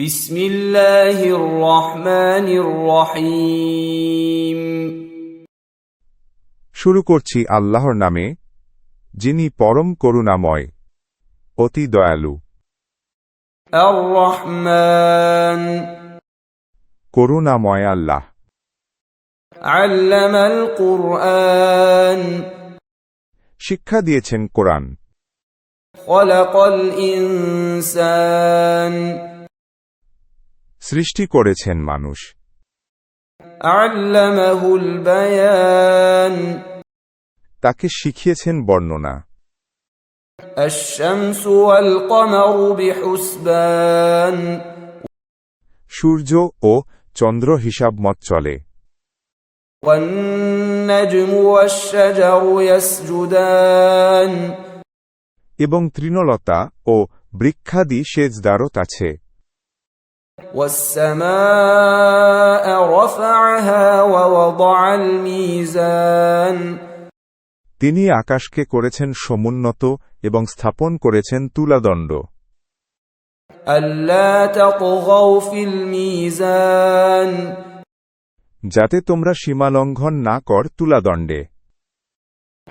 বিসমিল্লাহির রহমানির রহিম। শুরু করছি আল্লাহর নামে, যিনি পরম করুণাময়, অতি দয়ালু। আর রহমান। করুণাময় আল্লাহ। আল্লামাল কুরআন। শিক্ষা দিয়েছেন কোরআন। খলাকাল ইনসান। সৃষ্টি করেছেন মানুষ। আল্লামাহুল বায়ান। তাকে শিখিয়েছেন বর্ণনা। আশ-শামসু ওয়াল কমারু বিহুসবান। সূর্য ও চন্দ্র হিসাব মত চলে। ওয়ান নাজমু ওয়াশ-শাজারু ইয়াসজুদান। এবং তৃণলতা ও বৃক্ষাদি সেজদারত আছে। والسماء رفعها ووضع الميزان। তিনি আকাশকে করেছেন সমুন্নত এবং স্থাপন করেছেন তুলাদণ্ড। ألا تطغوا في الميزان। যাতে তোমরা সীমালঙ্ঘন না কর তুলাদণ্ডে।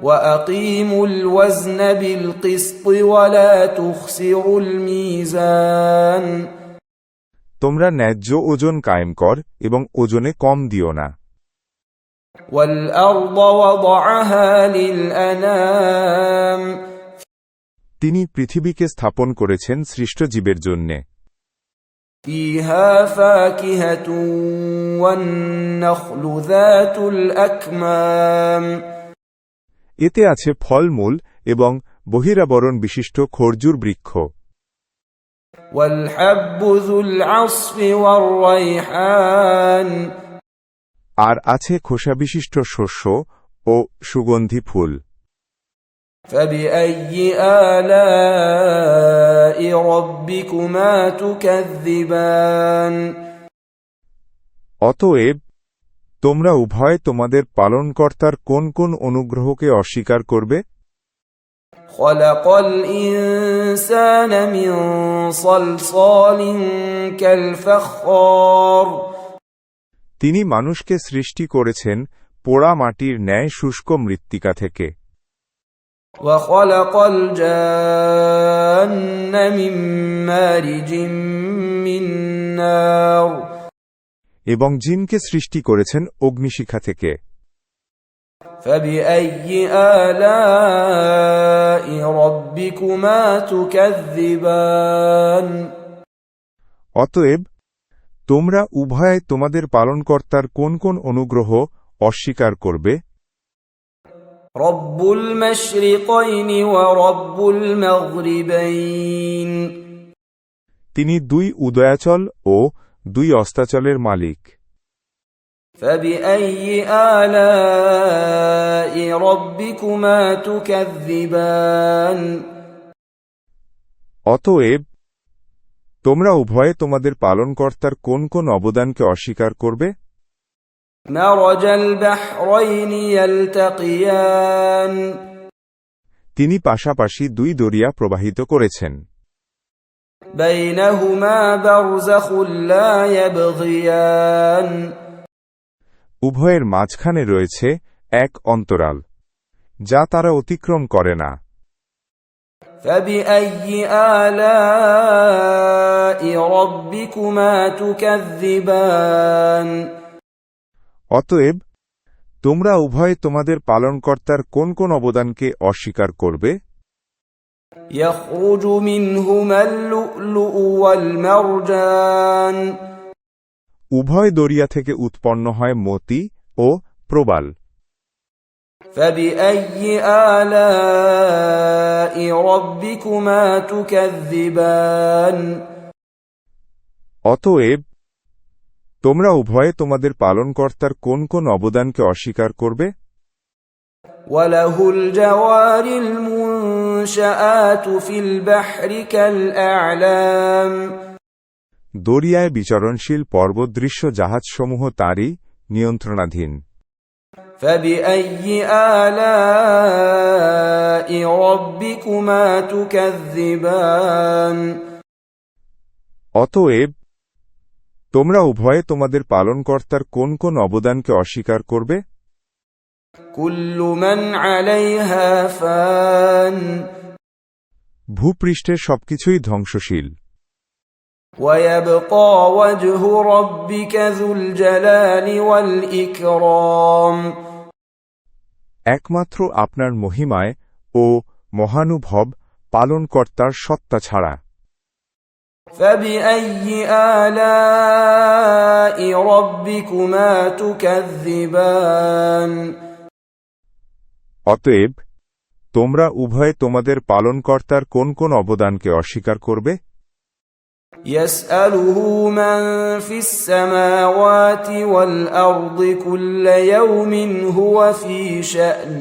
وأقيموا الوزن بالقسط ولا تخسروا الميزان। তোমরা ন্যায্য ওজন কায়েম কর এবং ওজনে কম দিও না। والأرض وضعها للأنام। তিনি পৃথিবীকে স্থাপন করেছেন সৃষ্ট জীবের জন্যে। فيها فاكهة والنخل ذات الأكمام। এতে আছে ফলমূল এবং বহিরাবরণ বিশিষ্ট খর্জুর বৃক্ষ। والحب ذو العصف والريحان। আর আছে খোসাবিশিষ্ট শস্য ও সুগন্ধি ফুল। فبأي آلاء ربكما تكذبان। অতএব তোমরা উভয় তোমাদের পালনকর্তার কোন কোন অনুগ্রহকে অস্বীকার করবে? خلق الإنسان من صلصال كالفخار। তিনি মানুষকে সৃষ্টি করেছেন পোড়া মাটির ন্যায় শুষ্ক মৃত্তিকা থেকে। وخلق الجان من مارج من نار। এবং জিনকে সৃষ্টি করেছেন অগ্নিশিখা থেকে। فبأي آلاء ربكما تكذبان। অতএব তোমরা উভয় তোমাদের পালনকর্তার কোন কোন অনুগ্রহ অস্বীকার করবে? رب المشرقين ورب المغربين। তিনি দুই উদয়াচল ও দুই অস্তাচলের মালিক। فبأي آلاء ربكما تكذبان। অতএব তোমরা উভয়ে তোমাদের পালনকর্তার কোন কোন অবদানকে অস্বীকার করবে? مرج البحرين يلتقيان। তিনি পাশাপাশি দুই দরিয়া প্রবাহিত করেছেন। بينهما برزخ لا يبغيان। উভয়ের মাঝখানে রয়েছে এক অন্তরাল, যা তারা অতিক্রম করে না। فبأي آلاء ربكما تكذبان। অতএব তোমরা উভয় তোমাদের পালনকর্তার কোন কোন অবদানকে অস্বীকার করবে? يخرج منهما اللؤلؤ والمرجان। উভয় দরিয়া থেকে উৎপন্ন হয় মতি ও প্রবাল। فبأي آلاء ربكما تكذبان। অতএব তোমরা উভয়ে তোমাদের পালনকর্তার কোন কোন অবদানকে অস্বীকার করবে? وله الجوار المنشآت في البحر كالأعلام। দরিয়ায় বিচরণশীল পর্বতদৃশ্য জাহাজসমূহ তারই নিয়ন্ত্রণাধীন। فبأي آلاء ربكما تكذبان। অতএব তোমরা উভয়ে তোমাদের পালনকর্তার কোন কোন অবদানকে অস্বীকার করবে? كل من عليها فان ভূপৃষ্ঠের সবকিছুই ধ্বংসশীল। ويبقى وجه ربك ذو الجلال والإكرام একমাত্র আপনার মহিমায় ও মহানুভব পালনকর্তার সত্তা ছাড়া। فبأي آلاء ربكما تكذبان অতএব তোমরা উভয়ে তোমাদের পালনকর্তার কোন কোন অবদানকে অস্বীকার করবে? يسأله من في السماوات والأرض كل يوم هو في شأن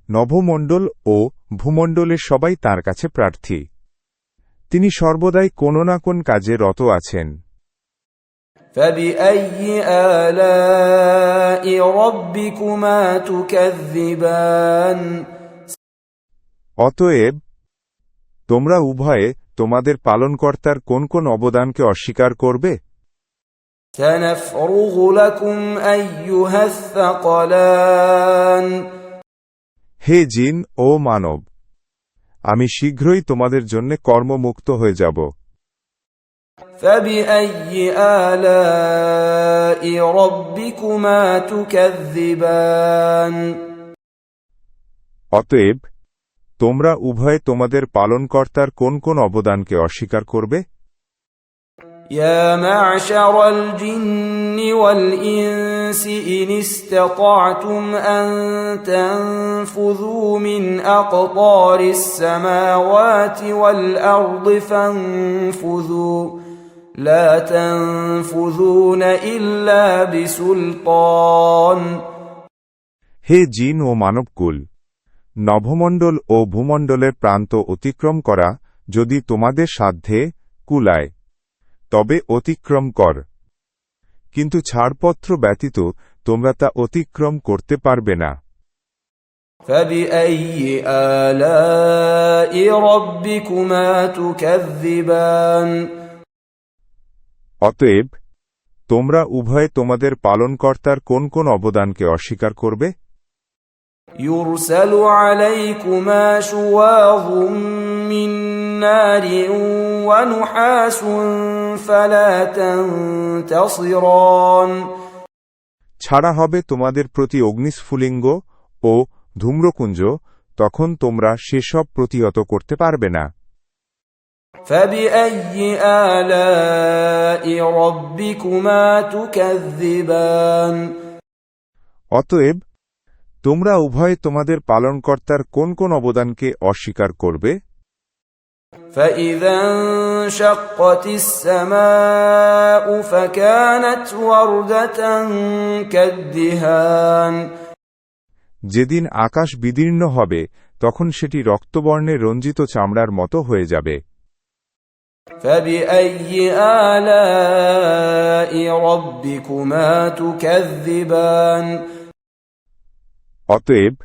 নভমণ্ডল ও ভূমণ্ডলের সবাই তার কাছে প্রার্থী। তিনি সর্বদাই কোন না কোন কাজে রত আছেন। فبأي آلاء ربكما تكذبان অতএব তোমরা উভয়ে তোমাদের পালনকর্তার কোন কোন অবদানকে অস্বীকার করবে? سنفرغ لكم أيها الثقلان হে জিন ও মানব, আমি শীঘ্রই তোমাদের জন্য কর্মমুক্ত হয়ে যাব। فبأي آلاء ربكما تكذبان অতএব তোমরা উভয়ে তোমাদের পালনকর্তার কোন কোন অবদানকে অস্বীকার করবে? يا معشر الجن والإنس إن استطعتم أن تنفذوا من أقطار السماوات والأرض فانفذوا لا تنفذون إلا بسلطان হে জিন ও মানবকুল, নভমণ্ডল ও ভূমণ্ডলের প্রান্ত অতিক্রম করা যদি তোমাদের সাধ্যে কুলায় তবে অতিক্রম কর, কিন্তু ছাড়পত্র ব্যতীত তোমরা তা অতিক্রম করতে পারবে না। فبأي آلاء ربكما تكذبان অতএব তোমরা উভয়ে তোমাদের পালনকর্তার কোন কোন অবদানকে অস্বীকার করবে? يرسل عليكما شواظ من نار ونحاس فلا تنتصران ছাড়া হবে তোমাদের প্রতি অগ্নিস্ফুলিঙ্গ ও ধূম্রকুঞ্জ, তখন তোমরা সেসব প্রতিহত করতে পারবে না। فبأي آلاء ربكما تكذبان অতএব তোমরা উভয়ে তোমাদের পালনকর্তার কোন কোন অবদানকে অস্বীকার করবে? فإذا انشقت السماء فكانت وردة كالدهان যেদিন আকাশ বিদীর্ণ হবে তখন সেটি রক্তবর্ণে রঞ্জিত চামড়ার মতো হয়ে যাবে। فبأي آلاء ربكما تكذبان অতএব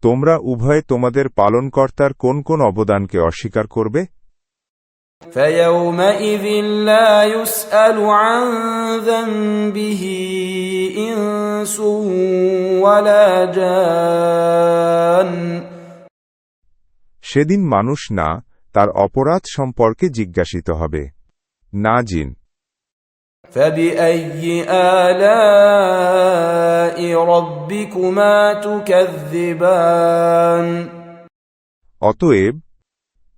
তোমরা উভয়ে তোমাদের পালনকর্তার কোন কোন অবদানকে অস্বীকার করবে? فيومئذ لا يسأل عن ذنبه إنس ولا جان সেদিন মানুষ না তার অপরাধ সম্পর্কে জিজ্ঞাসিত হবে, না জিন। فبأي آلاء ربكما تكذبان অতএব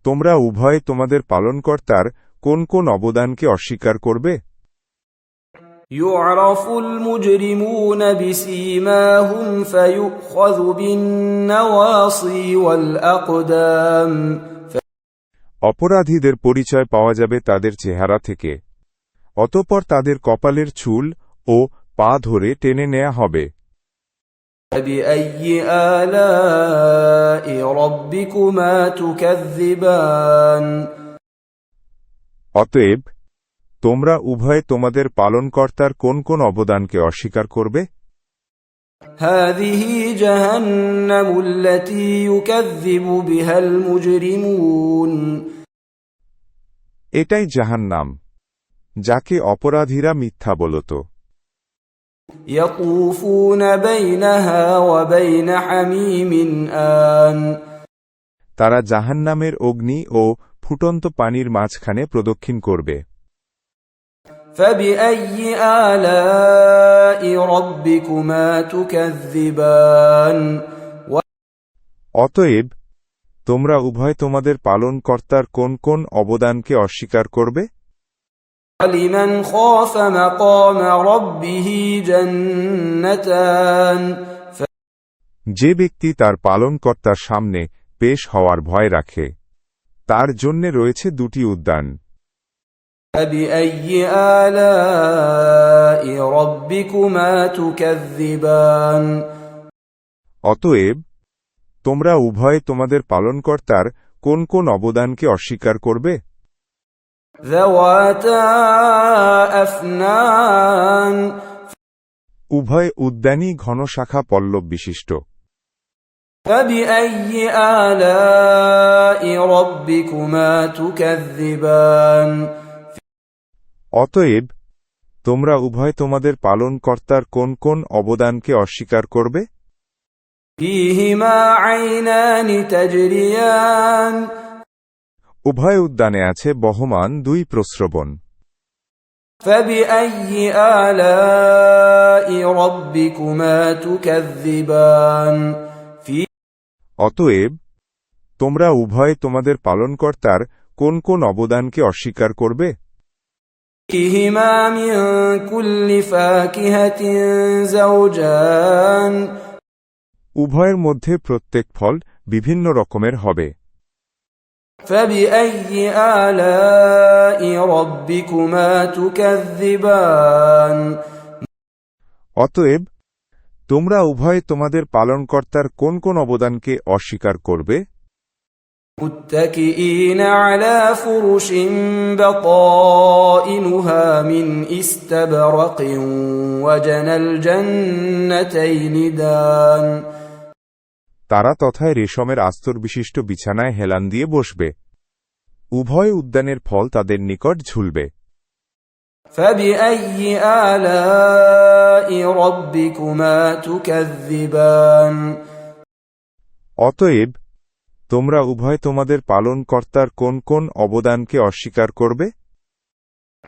তোমরা উভয়ে তোমাদের পালনকর্তার কোন কোন অবদানকে অস্বীকার করবে? يعرف المجرمون بسيماهم فيؤخذ بالنواصي والأقدام অপরাধীদের পরিচয় পাওয়া যাবে তাদের চেহারা থেকে, অতঃপর তাদের কপালের চুল ও পা ধরে টেনে নেয়া হবে। فبأي آلاء ربكما تكذبان অতএব তোমরা উভয়ে তোমাদের পালনকর্তার কোন কোন অবদানকে অস্বীকার করবে? هذه جهنم التي يكذب بها المجرمون এটাই জাহান্নাম, যাকে অপরাধীরা মিথ্যা বলত। يطوفون بينها وبين حميم آن তারা জাহান্নামের অগ্নি ও ফুটন্ত পানির মাঝখানে প্রদক্ষিণ করবে। فبأي آلاء ربكما تكذبان অতএব তোমরা উভয় তোমাদের পালনকর্তার কোন কোন অবদানকে অস্বীকার করবে? ولمن خاف مقام ربه جنتان যে ব্যক্তি তার পালনকর্তার সামনে পেশ হওয়ার ভয় রাখে তার জন্যে রয়েছে দুটি উদ্যান। فبأي آلاء ربكما تكذبان অতএব তোমরা উভয় তোমাদের পালনকর্তার কোন কোন অবদানকে অস্বীকার করবে? ذواتا أفنان উভয় উদ্যানই ঘনশাখা পল্লব বিশিষ্ট। فبأي آلاء ربكما تكذبان অতএব তোমরা উভয় তোমাদের পালনকর্তার কোন কোন অবদানকে অস্বীকার করবে? فيهما عينان تجريان উভয় উদ্যানে আছে বহমান দুই প্রস্রবণ। فبأي آلاء ربكما تكذبان অতএব তোমরা উভয় তোমাদের পালনকর্তার কোন কোন অবদানকে অস্বীকার করবে? فيهما من كل فاكهة زوجان উভয়ের মধ্যে প্রত্যেক ফল বিভিন্ন রকমের হবে। فبأي آلاء ربكما تكذبان অতএব তোমরা উভয় তোমাদের পালনকর্তার কোন কোন অবদানকে অস্বীকার করবে? متكئين على فرش بطائنها من استبرق وجنى الجنتين دان তারা তথায় রেশমের আস্তর বিশিষ্ট বিছানায় হেলান দিয়ে বসবে। উভয় উদ্যানের ফল তাদের নিকট ঝুলবে। فبأي آلاء ربكما تكذبان অতএব তোমরা উভয় তোমাদের পালনকর্তার কোন কোন অবদানকে অস্বীকার করবে?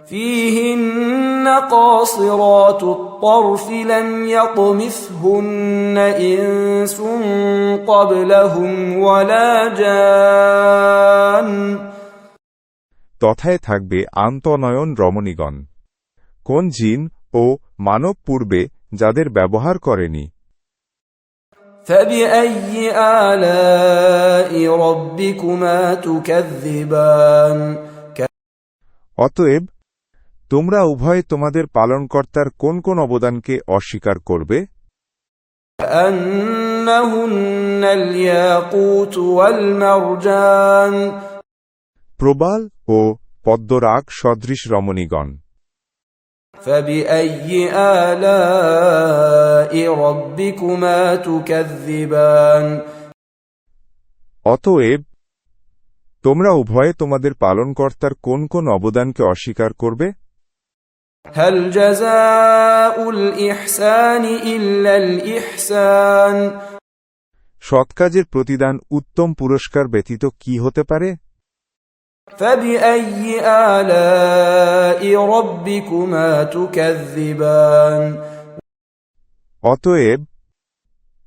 فيهن قاصرات الطرف لم يطمثهن إنس قبلهم ولا جان তথায় থাকবে আন্তঃনয়ন রমণীগণ, কোন জিন ও মানব পূর্বে যাদের ব্যবহার করেনি। فبأي آلاء ربكما تكذبان অতএব তোমরা উভয় তোমাদের পালনকর্তার কোন কোন অবদানকে অস্বীকার করবে? كأنهن الياقوت والمرجان প্রবাল ও পদ্মরাগ সদৃশ রমণীগণ। فبأي آلاء ربكما تكذبان অতএব তোমরা উভয়ে তোমাদের পালনকর্তার কোন কোন অবদানকে অস্বীকার করবে? هل جزاء الإحسان إلا الإحسان সৎ কাজের প্রতিদান উত্তম পুরস্কার ব্যতীত কি হতে পারে? فبأي آلاء ربكما تكذبان অতএব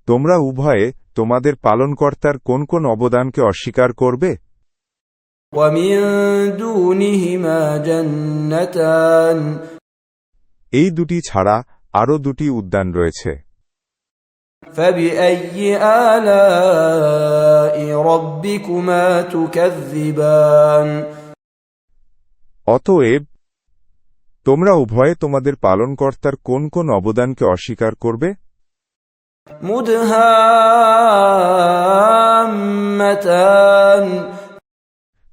তোমরা উভয়ে তোমাদের পালনকর্তার কোন কোন অবদানকে অস্বীকার করবে? ومن دونهما جنتان এই দুটি ছাড়া আরও দুটি উদ্যান রয়েছে। فبأي آلاء ربكما تكذبان অতএব তোমরা উভয়ে তোমাদের পালনকর্তার কোন কোন অবদানকে অস্বীকার করবে? مدهامتان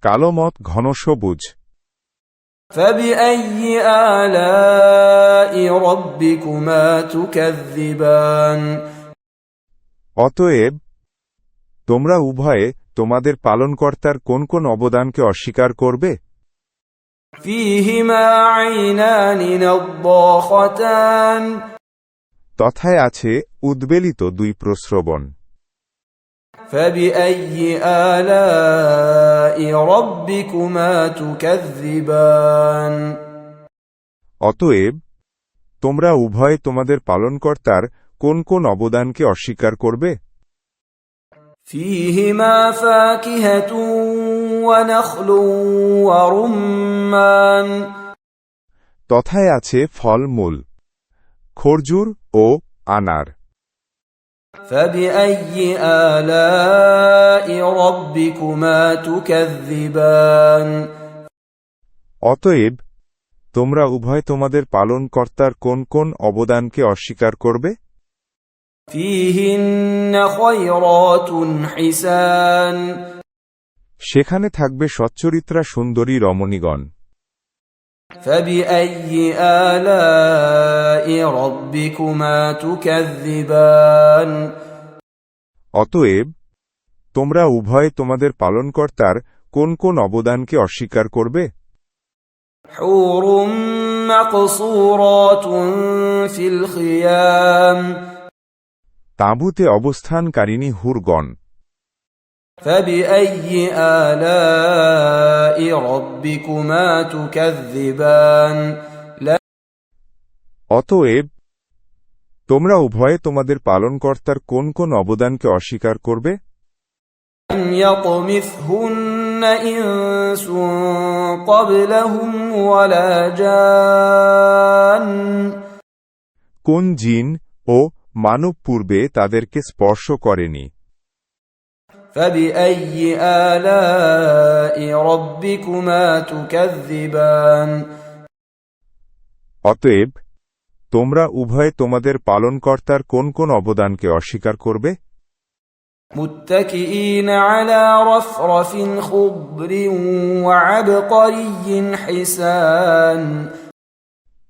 কালোমত ঘন সবুজ। فبأي آلاء ربكما تكذبان অতএব তোমরা উভয়ে তোমাদের পালনকর্তার কোন কোন অবদানকে অস্বীকার করবে? فيهما عينان نضاختان তথায় আছে উদ্বেলিত দুই প্রস্রবণ। فبأي آلاء ربكما تكذبان অতএব তোমরা উভয়ে তোমাদের পালনকর্তার কোন কোন অবদানকে অস্বীকার করবে? فيهما فاكهة ونخل ورمان তথায় আছে ফলমূল, খরজুর ও আনার। فبأي آلاء ربكما تكذبان অতএব তোমরা উভয় তোমাদের পালনকর্তার কোন কোন অবদানকে অস্বীকার করবে? فيهن خيرات حسان সেখানে থাকবে সচ্চরিত্রা সুন্দরী রমণীগণ। فبأي آلاء ربكما تكذبان অতএব তোমরা উভয় তোমাদের পালনকর্তার কোন কোন অবদানকে অস্বীকার করবে? حور مقصورات في الخيام তাঁবুতে অবস্থানকারিণী হুরগণ। فبأي آلاء ربكما تكذبان অতএব তোমরা উভয়ে তোমাদের পালনকর্তার কোন কোন অবদানকে অস্বীকার করবে? لم يطمثهن إنس قبلهم ولا جان কোন জিন ও মানব পূর্বে তাদেরকে স্পর্শ করেনি। فبأي آلاء ربكما تكذبان অতএব তোমরা উভয়ে তোমাদের পালনকর্তার কোন কোন অবদানকে অস্বীকার করবে? متكئين على رفرف خضر وعبقري حسان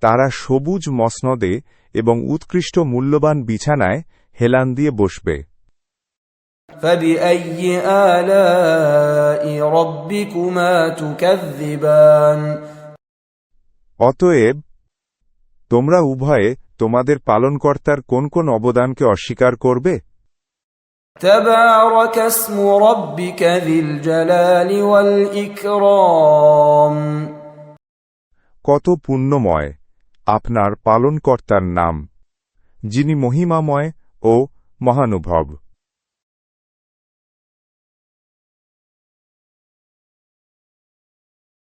তারা সবুজ মসনদে এবং উৎকৃষ্ট মূল্যবান বিছানায় হেলান দিয়ে বসবে। فبأي آلاء ربكما تكذبان অতএব তোমরা উভয়ে তোমাদের পালনকর্তার কোন কোন অবদানকে অস্বীকার করবে? تبارك اسم ربك ذي الجلال والإكرام কত পুণ্যময় আপনার পালনকর্তার নাম, যিনি মহিমাময় ও মহানুভব।